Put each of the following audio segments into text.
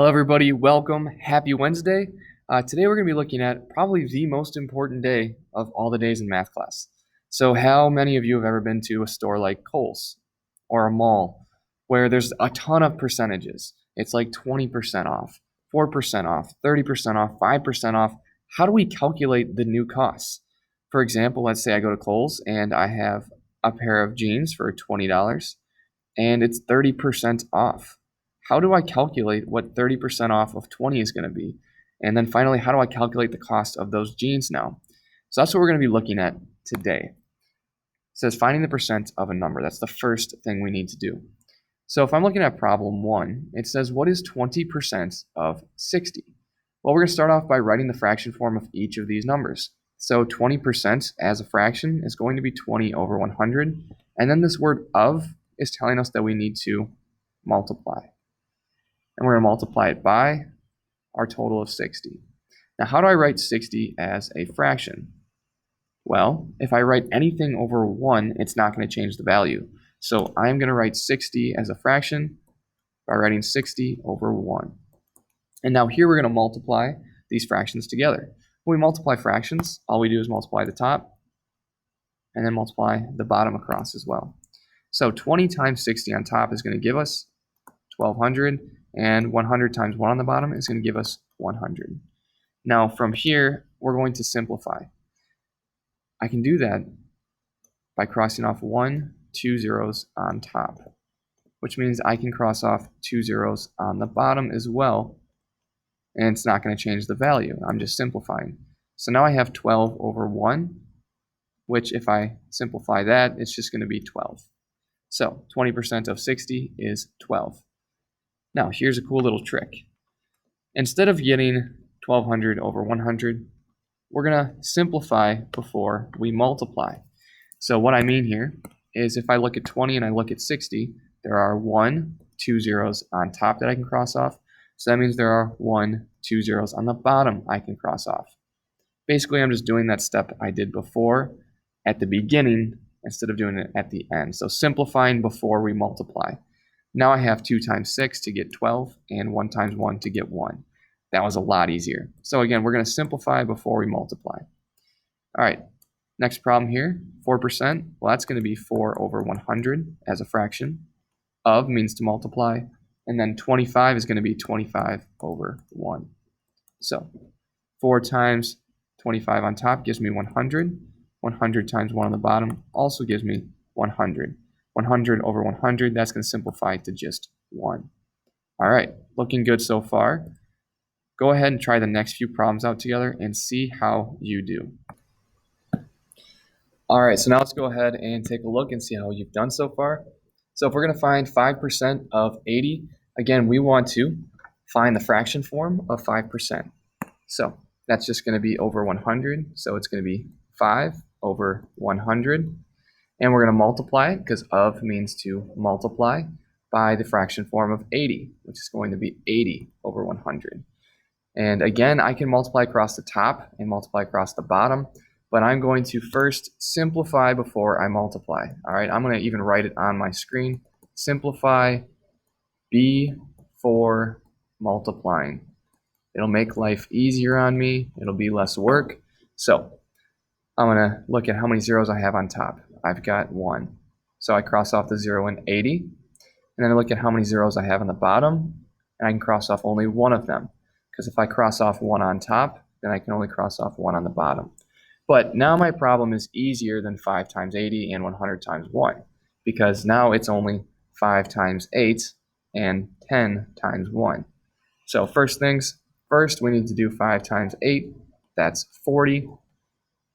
Hello, everybody. Welcome. Happy Wednesday. Today, we're going to be looking at probably the most important day of all the days in math class. So, how many of you have ever been to a store like Kohl's or a mall where there's a ton of percentages? It's like 20% off, 4% off, 30% off, 5% off. How do we calculate the new costs? For example, let's say I go to Kohl's and I have a pair of jeans for $20 and it's 30% off. How do I calculate what 30% off of 20 is going to be? And then finally, how do I calculate the cost of those jeans now? So that's what we're going to be looking at today. It says finding the percent of a number. That's the first thing we need to do. So if I'm looking at problem 1, it says what is 20% of 60? Well, we're going to start off by writing the fraction form of each of these numbers. So 20% as a fraction is going to be 20 over 100. And then this word of is telling us that we need to multiply. And we're going to multiply it by our total of 60. Now, how do I write 60 as a fraction? Well, if I write anything over 1, it's not going to change the value. So I'm going to write 60 as a fraction by writing 60 over 1. And now here we're going to multiply these fractions together. When we multiply fractions, all we do is multiply the top and then multiply the bottom across as well. So 20 times 60 on top is going to give us 1200, and 100 times 1 on the bottom is going to give us 100. Now from here, we're going to simplify. I can do that by crossing off 2 zeros on top, which means I can cross off 2 zeros on the bottom as well, and it's not going to change the value. I'm just simplifying. So now I have 12 over 1, which if I simplify that, it's just going to be 12. So 20% of 60 is 12. Now, here's a cool little trick. Instead of getting 1200 over 100, we're going to simplify before we multiply. So what I mean here is if I look at 20 and I look at 60, there are 2 zeros on top that I can cross off. So that means there are 2 zeros on the bottom I can cross off. Basically, I'm just doing that step I did before at the beginning instead of doing it at the end. So simplifying before we multiply. Now I have 2 times 6 to get 12 and 1 times 1 to get 1. That was a lot easier. So again, we're going to simplify before we multiply. All right, next problem here, 4%. Well, that's going to be 4 over 100 as a fraction. Of means to multiply. And then 25 is going to be 25 over 1. So 4 times 25 on top gives me 100. 100 times 1 on the bottom also gives me 100. 100 over 100, that's going to simplify to just 1. All right, looking good so far. Go ahead and try the next few problems out together and see how you do. All right, so now let's go ahead and take a look and see how you've done so far. So if we're going to find 5% of 80, again, we want to find the fraction form of 5%. So that's just going to be over 100, so it's going to be 5 over 100. And we're going to multiply it, because of means to multiply, by the fraction form of 80, which is going to be 80 over 100. And again, I can multiply across the top and multiply across the bottom, but I'm going to first simplify before I multiply. All right, I'm going to even write it on my screen. Simplify before multiplying. It'll make life easier on me. It'll be less work. So I'm going to look at how many zeros I have on top. I've got 1. So I cross off the 0 in 80. And then I look at how many zeros I have on the bottom, and I can cross off only one of them. Because if I cross off 1 on top, then I can only cross off 1 on the bottom. But now my problem is easier than 5 times 80 and 100 times 1. Because now it's only 5 times 8 and 10 times 1. So first things first, we need to do 5 times 8. That's 40.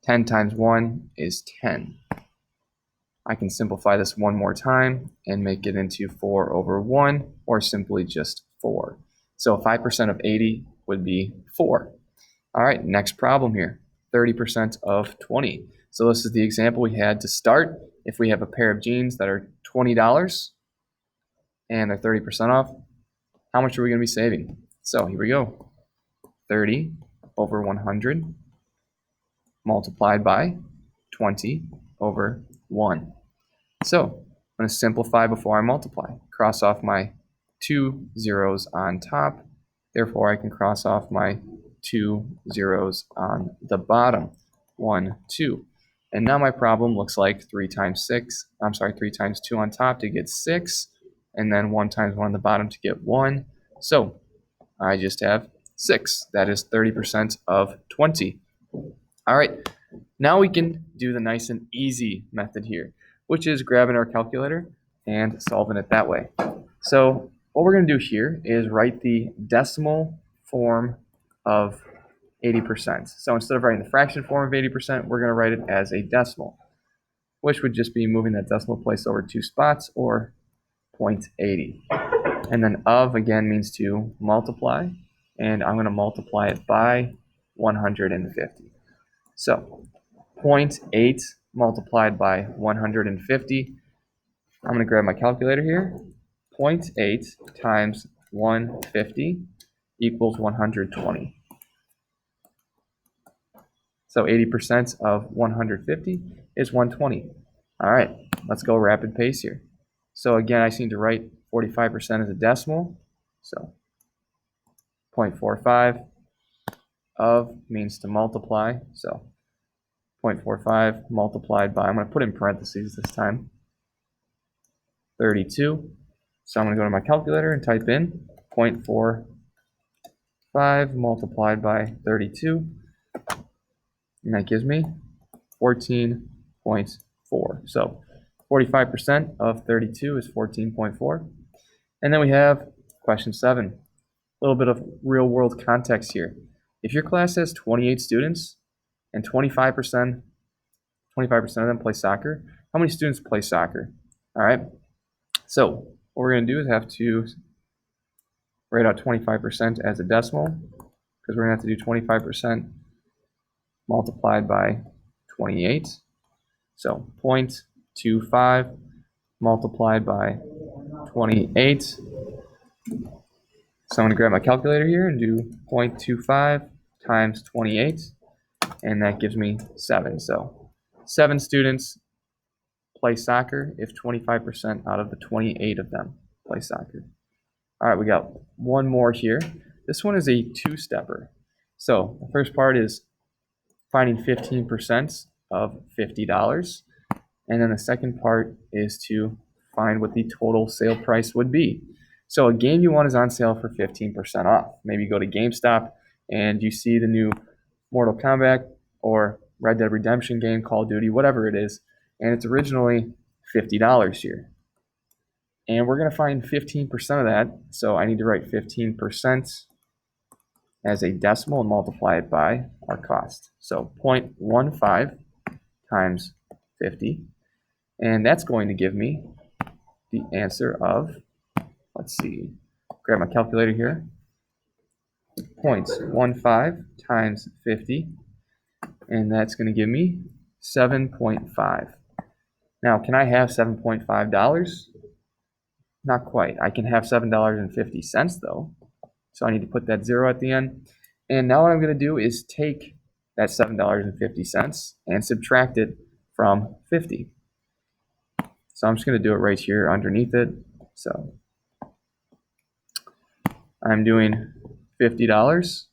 10 times 1 is 10. I can simplify this one more time and make it into 4 over 1, or simply just 4. So 5% of 80 would be 4. All right, next problem here, 30% of 20. So this is the example we had to start. If we have a pair of jeans that are $20 and they're 30% off, how much are we going to be saving? So here we go. 30 over 100 multiplied by 20 over 1. So I'm going to simplify before I multiply. Cross off my 2 zeros on top Therefore, I can cross off my 2 zeros on the bottom. 1, 2. And now my problem looks like 3 times 2 on top to get 6, and then 1 times 1 on the bottom to get 1. So I just have 6. That is 30% of 20. All right, now we can do the nice and easy method here, which is grabbing our calculator and solving it that way. So what we're going to do here is write the decimal form of 80%. So instead of writing the fraction form of 80%, we're going to write it as a decimal, which would just be moving that decimal place over 2 spots, or 0.80. And then of, again, means to multiply, and I'm going to multiply it by 150. So 0.8 multiplied by 150. I'm going to grab my calculator here. 0.8 times 150 equals 120. So 80% of 150 is 120. All right, let's go rapid pace here. So again, I just need to write 45% as a decimal. So 0.45 of means to multiply. So 0.45 multiplied by, I'm going to put in parentheses this time, 32. So I'm going to go to my calculator and type in 0.45 multiplied by 32. And that gives me 14.4. So 45% of 32 is 14.4. And then we have question 7. A little bit of real world context here. If your class has 28 students and 25% of them play soccer, how many students play soccer? All right. So what we're going to do is have to write out 25% as a decimal, because we're going to have to do 25% multiplied by 28. So 0.25 multiplied by 28. So I'm going to grab my calculator here and do 0.25 times 28, and that gives me 7. So 7 students play soccer if 25% out of the 28 of them play soccer. All right, we got one more here. This one is a two-stepper. So the first part is finding 15% of $50. And then the second part is to find what the total sale price would be. So a game you want is on sale for 15% off. Maybe you go to GameStop and you see the new Mortal Kombat or Red Dead Redemption game, Call of Duty, whatever it is, and it's originally $50 here. And we're going to find 15% of that, so I need to write 15% as a decimal and multiply it by our cost. So 0.15 times 50, and that's going to give me the answer of, let's see, grab my calculator here, 0.15 times 50, and that's going to give me 7.5. Now, can I have $7.5? Not quite. I can have $7.50 though. So I need to put that 0 at the end. And now what I'm going to do is take that $7.50 and subtract it from 50. So I'm just going to do it right here underneath it. So I'm doing $50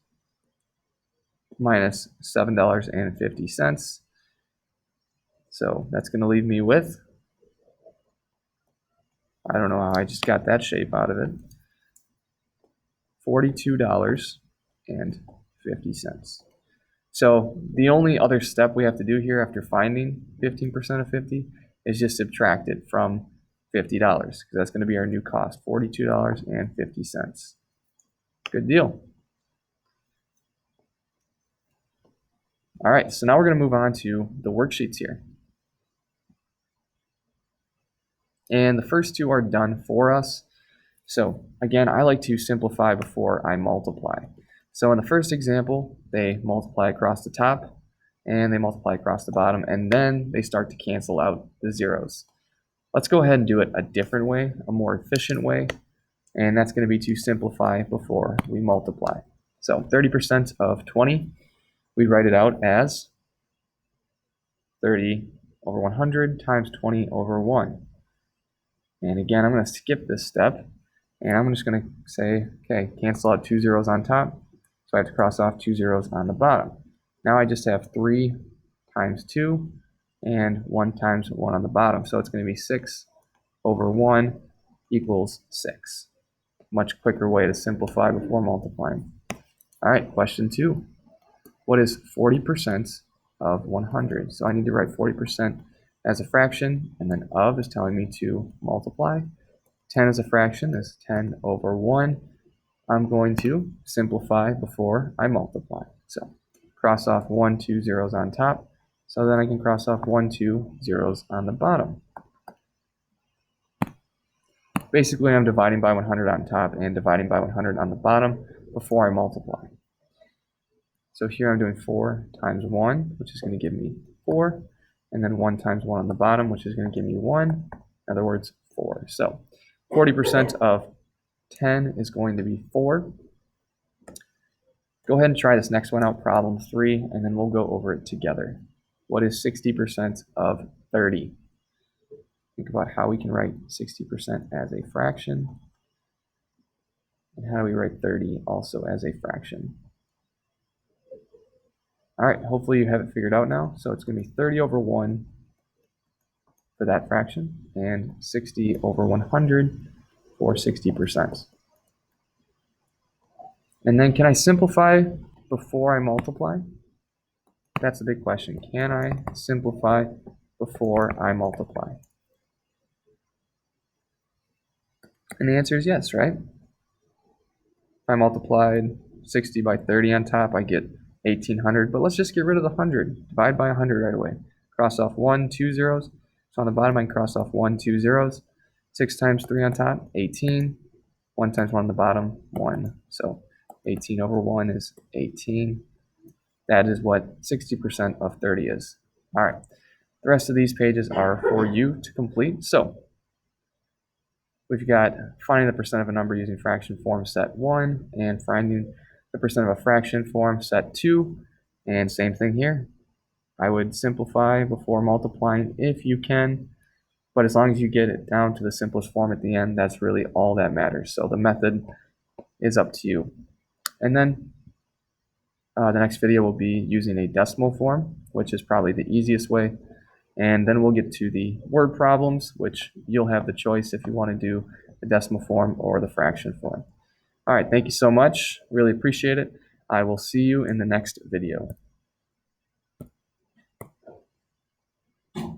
minus $7.50. So that's going to leave me with, I don't know how I just got that shape out of it, $42.50. So the only other step we have to do here after finding 15% of 50 is just subtract it from $50, because that's going to be our new cost, $42.50. Good deal. All right, so now we're going to move on to the worksheets here. And the first two are done for us. So again, I like to simplify before I multiply. So in the first example, they multiply across the top and they multiply across the bottom, and then they start to cancel out the zeros. Let's go ahead and do it a different way, a more efficient way, and that's going to be to simplify before we multiply. So 30% of 20, we write it out as 30 over 100 times 20 over 1. And again, I'm going to skip this step, And I'm just going to say, okay, cancel out 2 zeros on top. So I have to cross off 2 zeros on the bottom. Now I just have 3 times 2 and 1 times 1 on the bottom. So it's going to be 6 over 1 equals 6. Much quicker way to simplify before multiplying. All right, question 2. What is 40% of 100? So I need to write 40% as a fraction, and then of is telling me to multiply. 10 as a fraction is 10 over 1. I'm going to simplify before I multiply. So cross off 1, 2 zeros on top. So then I can cross off 1, 2 zeros on the bottom. Basically, I'm dividing by 100 on top and dividing by 100 on the bottom before I multiply. So here I'm doing 4 times 1, which is going to give me 4. And then 1 times 1 on the bottom, which is going to give me 1. In other words, 4. So 40% of 10 is going to be 4. Go ahead and try this next one out, problem 3, and then we'll go over it together. What is 60% of 30? Think about how we can write 60% as a fraction. And how do we write 30 also as a fraction? All right, hopefully you have it figured out now. So it's going to be 30 over 1 for that fraction and 60 over 100 for 60%. And then can I simplify before I multiply? That's the big question. Can I simplify before I multiply? And the answer is yes, right? If I multiplied 60 by 30 on top, I get 1800. But let's just get rid of the 100. Divide by 100 right away. Cross off 1, 2 zeros. So on the bottom, I can cross off 1, 2 zeros. 6 times 3 on top, 18. 1 times 1 on the bottom, 1. So 18 over 1 is 18. That is what 60% of 30 is. All right. The rest of these pages are for you to complete. So we've got finding the percent of a number using fraction form, set 1, and finding the percent of a fraction form, set 2. And same thing here. I would simplify before multiplying if you can, but as long as you get it down to the simplest form at the end, that's really all that matters. So the method is up to you. And then the next video will be using a decimal form, which is probably the easiest way. And then we'll get to the word problems, which you'll have the choice if you want to do the decimal form or the fraction form. All right, thank you so much. Really appreciate it. I will see you in the next video.